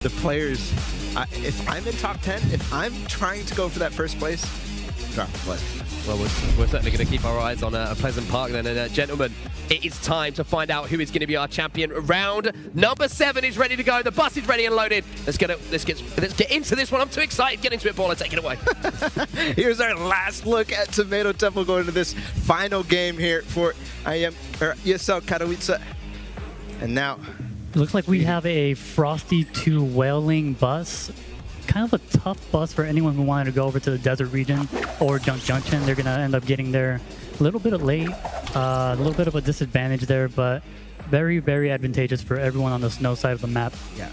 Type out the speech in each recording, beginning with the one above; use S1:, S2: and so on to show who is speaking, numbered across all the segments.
S1: The players, if I'm in top 10, if I'm trying to go for that first place, drop the play.
S2: Well, we're certainly going to keep our eyes on a Pleasant Park then. And gentlemen, it is time to find out who is going to be our champion. Round number 7 is ready to go. The bus is ready and loaded. Let's get into this one. I'm too excited. Get into it, Paula. Take it away.
S1: Here's our last look at Tomato Temple going into this final game here for ESL Katowice. And now,
S3: it looks like we have a Frosty to Wailing bus. Kind of a tough bus for anyone who wanted to go over to the desert region or Junk Junction. They're going to end up getting there a little bit late, a little bit of a disadvantage there, but very, very advantageous for everyone on the snow side of the map.
S1: Yeah,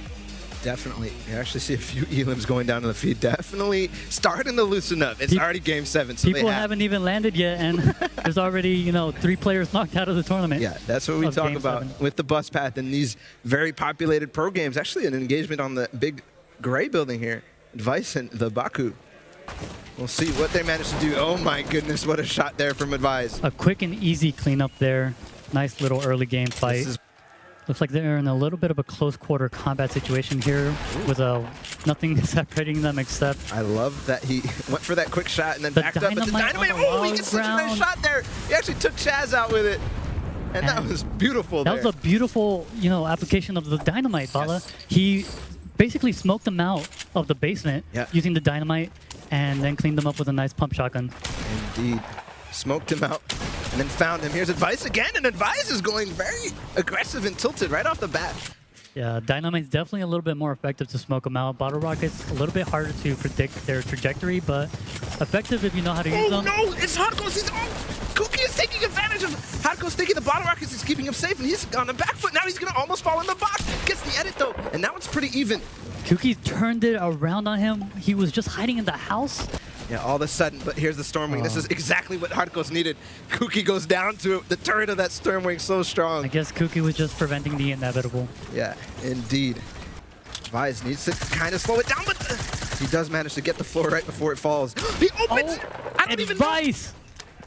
S1: definitely. You actually see a few elims going down to the feed. Definitely starting to loosen up. It's already game 7. So
S3: people haven't even landed yet, and there's already, you know, 3 players knocked out of the tournament.
S1: Yeah, that's what we talk about with the bus path and these very populated pro games. Actually, an engagement on the big gray building here. Advice and the Baku. We'll see what they manage to do. Oh my goodness, what a shot there from Advise.
S3: A quick and easy cleanup there. Nice little early game fight. Looks like they're in a little bit of a close quarter combat situation here with nothing separating them except...
S1: I love that he went for that quick shot and then backed up. But the dynamite, oh, he gets such a nice shot there. He actually took Chaz out with it. And that was beautiful there.
S3: That was a beautiful, you know, application of the dynamite, Bala. Yes. He basically smoked them out of the basement using the dynamite and then cleaned them up with a nice pump shotgun.
S1: Indeed. Smoked him out and then found him. Here's Advice again, and Advice is going very aggressive and tilted right off the bat.
S3: Yeah, Dynamite's definitely a little bit more effective to smoke them out. Bottle Rocket's a little bit harder to predict their trajectory, but effective if you know how to use them.
S1: Oh no, it's Hardcore's. Cookie is taking advantage of Hardcore's thinking the Bottle Rockets is keeping him safe, and he's on the back foot. Now he's going to almost fall in the box. Gets the edit though, and now it's pretty even.
S3: Kuki turned it around on him. He was just hiding in the house.
S1: Yeah, all of a sudden, but here's the Stormwing. This is exactly what Hardcore's needed. Kuki goes down to it. The turret of that Stormwing so strong.
S3: I guess Kuki was just preventing the inevitable.
S1: Yeah, indeed. Vise needs to kind of slow it down, but he does manage to get the floor right before it falls. He opens! I don't even know.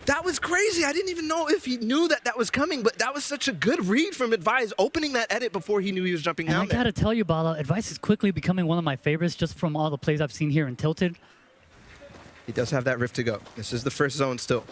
S1: That was crazy. I didn't even know if he knew that that was coming, but that was such a good read from Advise, opening that edit before he knew he was jumping down there.
S3: I gotta tell you, Bala, Advice is quickly becoming one of my favorites just from all the plays I've seen here in Tilted.
S1: He does have that rift to go. This is the first zone still.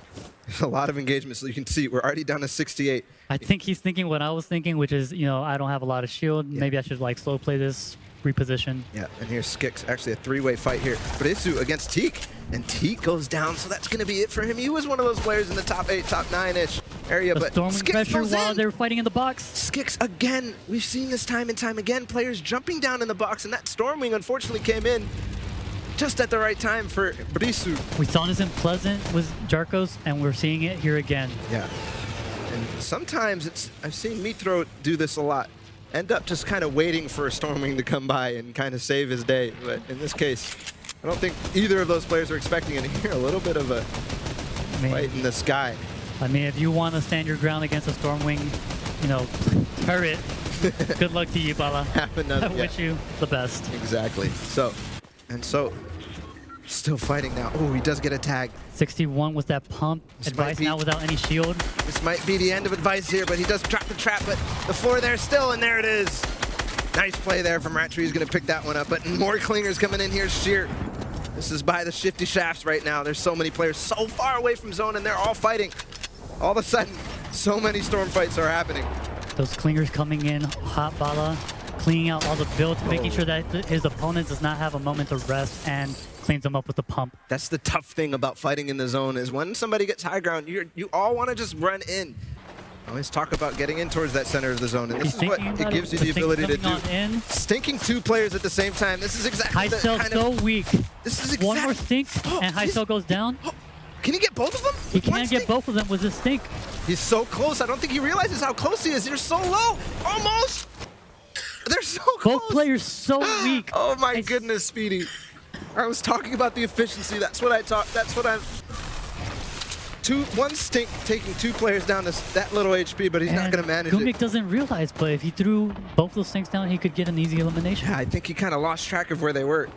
S1: There's a lot of engagement, so you can see we're already down to 68.
S3: I think he's thinking what I was thinking, which is, you know, I don't have a lot of shield. Yeah. Maybe I should like slow play this, reposition.
S1: Yeah, and here's Skix, actually a 3-way fight here. Brisu against Teak, and Teak goes down, so that's going to be it for him. He was one of those players in the top 8, top 9-ish area, but
S3: Skix pressure while they were fighting in the box.
S1: Skix again. We've seen this time and time again, players jumping down in the box, and that Stormwing unfortunately came in just at the right time for Brisu.
S3: We saw this in Pleasant with Jarkos, and we're seeing it here again.
S1: Yeah. And sometimes I've seen Mitro do this a lot. End up just kind of waiting for a Stormwing to come by and kind of save his day. But in this case, I don't think either of those players are expecting it here. A little bit of a fight in the sky.
S3: I mean, if you want to stand your ground against a Stormwing, you know, turret, good luck to you, Bala. I wish you the best.
S1: Exactly. So still fighting now. Oh, he does get a tag.
S3: 61 with that pump. Advice now without any shield.
S1: This might be the end of Advice here, but he does drop the trap, but the floor there still, and there it is. Nice play there from Rattree. He's going to pick that one up, but more clingers coming in here. Sheer. This is by the shifty shafts right now. There's so many players so far away from zone, and they're all fighting. All of a sudden, so many storm fights are happening.
S3: Those clingers coming in, hot Bala, cleaning out all the builds, making sure that his opponent does not have a moment to rest, and cleans them up with the pump.
S1: That's the tough thing about fighting in the zone is when somebody gets high ground, you all want to just run in. I always talk about getting in towards that center of the zone, and this is what it gives you the ability to do. Stinking 2 players at the same time. This is exactly the kind of...
S3: so weak.
S1: This is exactly...
S3: One more stink, and Hycel goes down.
S1: Can he get both of them?
S3: He can't get both of them with this stink.
S1: He's so close. I don't think he realizes how close he is. They're so low. Almost. They're so close.
S3: Both players so weak.
S1: Oh my goodness, Speedy. I was talking about the efficiency. That's what I talk. That's what I'm. One stink taking 2 players down to that little HP, but he's not going to manage it.
S3: Gumik doesn't realize, but if he threw both those stinks down, he could get an easy elimination.
S1: Yeah, I think he kind of lost track of where they were.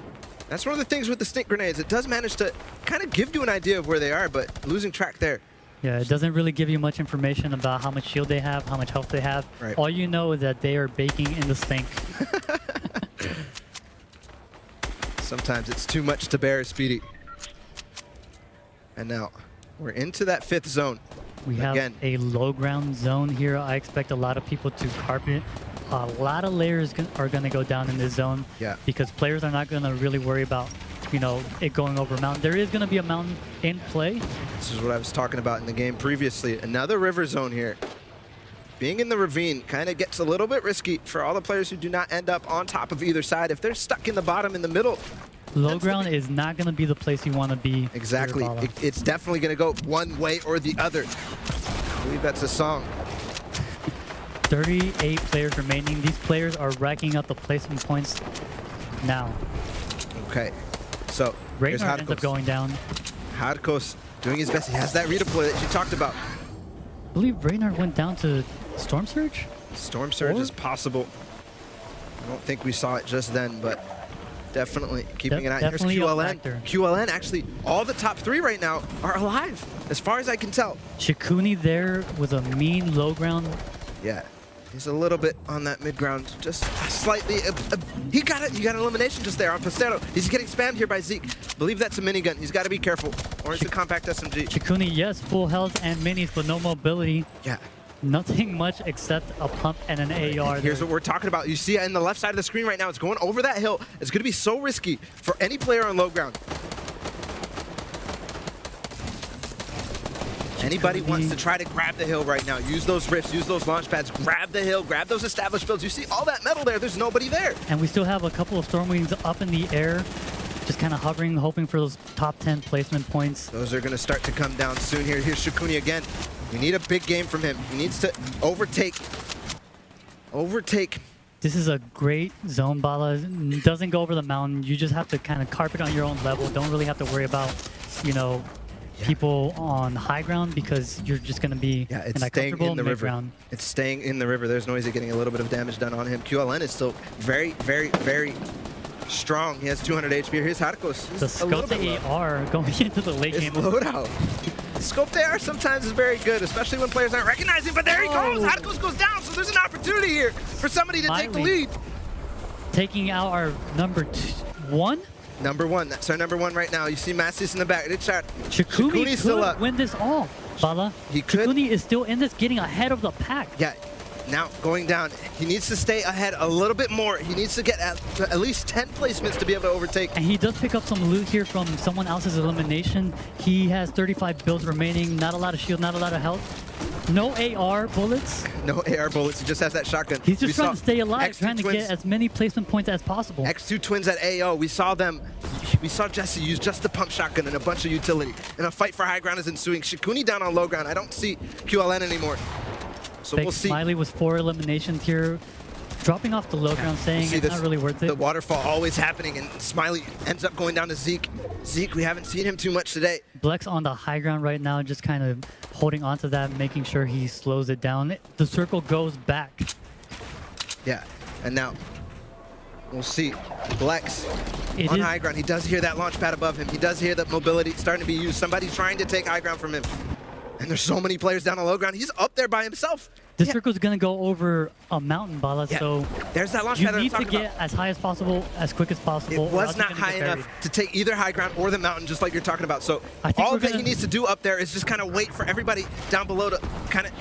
S1: That's one of the things with the stink grenades. It does manage to kind of give you an idea of where they are, but losing track there.
S3: Yeah, it doesn't really give you much information about how much shield they have, how much health they have.
S1: Right.
S3: All you know is that they are baking in the stink.
S1: Sometimes it's too much to bear, Speedy. And now we're into that 5th zone.
S3: We have a low ground zone here. I expect a lot of people to carpet. A lot of layers are going to go down in this zone.
S1: Yeah.
S3: Because players are not going to really worry about, you know, it going over a mountain. There is going to be a mountain in play.
S1: This is what I was talking about in the game previously. Another river zone here. Being in the ravine kind of gets a little bit risky for all the players who do not end up on top of either side. If they're stuck in the bottom in the middle,
S3: low ground is not going to be the place you want to be.
S1: Exactly. It's definitely going to go one way or the other. I believe that's a song.
S3: 38 players remaining. These players are racking up the placement points now.
S1: Okay. So, here's
S3: Ragnar ends up going down.
S1: Hardkos doing his best. He has that redeploy that you talked about.
S3: I believe Ragnar went down to Storm Surge?
S1: Storm Surge is possible. I don't think we saw it just then, but definitely keeping an eye. Here's QLN. QLN, actually, all the top 3 right now are alive, as far as I can tell.
S3: Shikuni there with a mean low ground.
S1: Yeah, he's a little bit on that mid ground, just slightly. He got it. He got an elimination just there on Pastero. He's getting spammed here by Zeke. I believe that's a minigun. He's got to be careful, or it's a compact SMG.
S3: Shikuni, yes, full health and minis, but no mobility.
S1: Yeah.
S3: Nothing much except a pump and an AR.
S1: Here's what we're talking about. You see in the left side of the screen right now, it's going over that hill. It's going to be so risky for any player on low ground. Anybody wants to try to grab the hill right now, use those rifts, use those launch pads, grab the hill, grab those established builds. You see all that metal there, there's nobody there.
S3: And we still have a couple of Stormwings up in the air, just kind of hovering, hoping for those top 10 placement points.
S1: Those are going to start to come down soon here. Here's Shikuni again. We need a big game from him. He needs to overtake.
S3: This is a great zone, Bala. Doesn't go over the mountain. You just have to kind of carpet on your own level. Don't really have to worry about, you know, people on high ground because you're just going to be in a comfortable mid-ground.
S1: It's staying in the river. There's Noisy getting a little bit of damage done on him. QLN is still very, very, very strong. He has 200 HP. Here's Hardkos.
S3: The scope AR going into the late game.
S1: Loadout. Scoped AR sometimes is very good, especially when players aren't recognizing, but there he goes! Hardkos goes down, so there's an opportunity here for somebody to take the lead.
S3: Taking out our number 1?
S1: Number 1, that's our number 1 right now. You see Massius in the back. Good shot.
S3: Shikuni
S1: still up.
S3: Win this all, Bala.
S1: He could.
S3: Shikuni is still in this, getting ahead of the pack.
S1: Yeah. Now going down, he needs to stay ahead a little bit more. He needs to get at least 10 placements to be able to overtake.
S3: And he does pick up some loot here from someone else's elimination. He has 35 builds remaining, not a lot of shield, not a lot of health. No AR bullets.
S1: No AR bullets, he just has that shotgun.
S3: He's just trying to stay alive, trying to get as many placement points as possible.
S1: X2 twins at AO, we saw Jesse use just the pump shotgun and a bunch of utility. And a fight for high ground is ensuing. Shikuni down on low ground. I don't see QLN anymore. So we'll see.
S3: Smiley with 4 eliminations here, dropping off the low ground, saying it's not really worth it.
S1: The waterfall always happening, and Smiley ends up going down to Zeke. Zeke, we haven't seen him too much today.
S3: Blex on the high ground right now, just kind of holding on to that, making sure he slows it down. The circle goes back.
S1: Yeah, and now we'll see. Blex on high ground. He does hear that launch pad above him. He does hear that mobility starting to be used. Somebody's trying to take high ground from him. And there's so many players down on low ground. He's up there by himself.
S3: This circle's going to go over a mountain, Bala, so
S1: there's that launch
S3: you
S1: pad
S3: need to get as high as possible, as quick as possible.
S1: It was not high enough to take either high ground or the mountain, just like you're talking about. So all that he needs to do up there is just kind of wait for everybody down below to kind of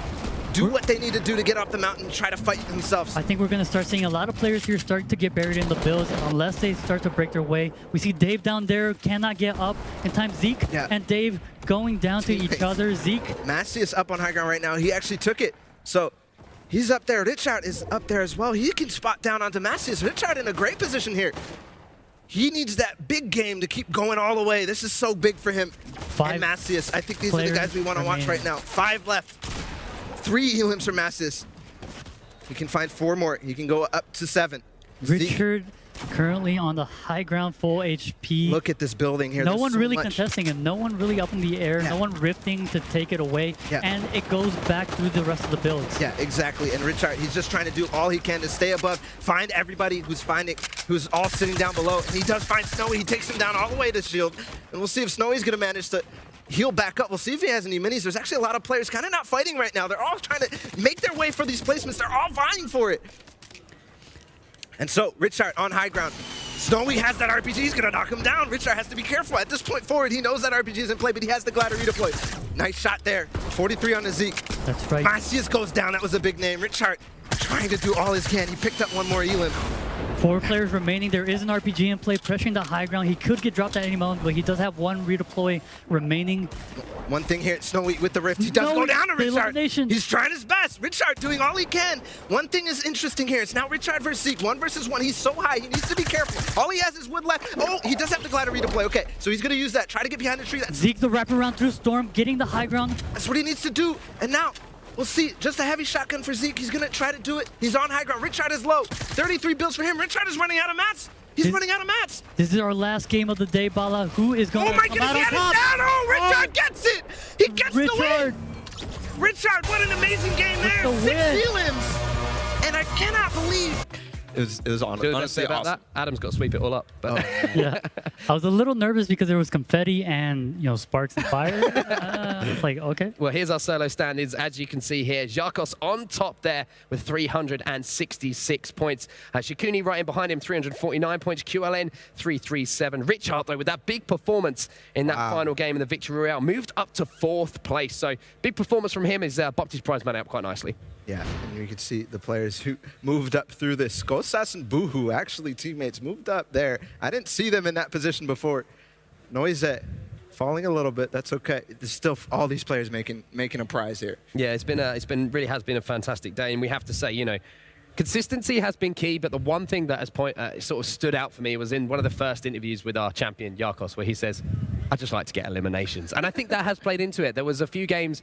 S1: do what they need to do to get off the mountain and try to fight themselves.
S3: I think we're going to start seeing a lot of players here start to get buried in the builds unless they start to break their way. We see Dave down there, cannot get up in time. Zeke and Dave going down to each other. Zeke.
S1: Massius up on high ground right now. He actually took it. So he's up there. Richard is up there as well. He can spot down onto Massius. Richard in a great position here. He needs that big game to keep going all the way. This is so big for him. And Massius. I think these are the guys we want to watch right now. 5 left. 3 elims for Massius. He can find 4 more. He can go up to 7.
S3: Richard currently on the high ground, full HP.
S1: Look at this building here.
S3: No one really contesting him. No one really up in the air. No one rifting to take it away. And it goes back through the rest of the builds. Yeah,
S1: exactly. And Richard, he's just trying to do all he can to stay above, find everybody who's all sitting down below. And he does find Snowy. He takes him down all the way to shield. And we'll see if Snowy's going to manage to heal back up. We'll see if he has any minis. There's actually a lot of players kind of not fighting right now. They're all trying to make their way for these placements. They're all vying for it. And so, Richard on high ground. Snowy has that RPG. He's going to knock him down. Richard has to be careful. At this point forward, he knows that RPG is in play, but he has the glider redeploy. Nice shot there. 43 on the Zeke.
S3: That's right.
S1: Macias goes down. That was a big name. Richard trying to do all he can. He picked up one more Elim.
S3: 4 players remaining. There is an RPG in play, pressuring the high ground. He could get dropped at any moment, but he does have 1 redeploy remaining.
S1: One thing here, Snowy with the rift. He does go down to Richard.
S3: Eliminations.
S1: He's trying his best. Richard doing all he can. One thing is interesting here. It's now Richard versus Zeke. 1 versus 1. He's so high. He needs to be careful. All he has is wood left. Oh, he does have the glider redeploy. Okay, so he's going to use that. Try to get behind the tree.
S3: Zeke the wraparound through Storm, getting the high ground.
S1: That's what he needs to do. And now, we'll see. Just a heavy shotgun for Zeke. He's going to try to do it. He's on high ground. Richard is low. 33 builds for him. Richard is running out of mats. He's running out of mats.
S3: This is our last game of the day, Bala. Who is going to come out on top?
S1: Oh, Richard gets it. He gets the win. Richard, what an amazing game there. 6 elims. And I cannot believe. It was honestly
S2: about
S1: awesome.
S2: that. Adam's got to sweep it all up. But
S3: Yeah, I was a little nervous because there was confetti and sparks and fire. It's like, okay.
S2: Well, here's our solo standings. As you can see here, Jakos on top there with 366 points. Shikuni right in behind him, 349 points. QLN 337. Richard, though, with that big performance in that final game in the Victory Royale, moved up to 4th place. So big performance from him. Has bumped his prize money up quite nicely.
S1: Yeah, and you can see the players who moved up through this. Skosas and Boohoo, actually teammates, moved up there. I didn't see them in that position before. Noise falling a little bit. That's okay. There's still all these players making a prize here.
S2: Yeah, really has been a fantastic day, and we have to say, consistency has been key, but the one thing that has sort of stood out for me was in one of the first interviews with our champion, Jakos, where he says, I just like to get eliminations. And I think that has played into it. There was a few games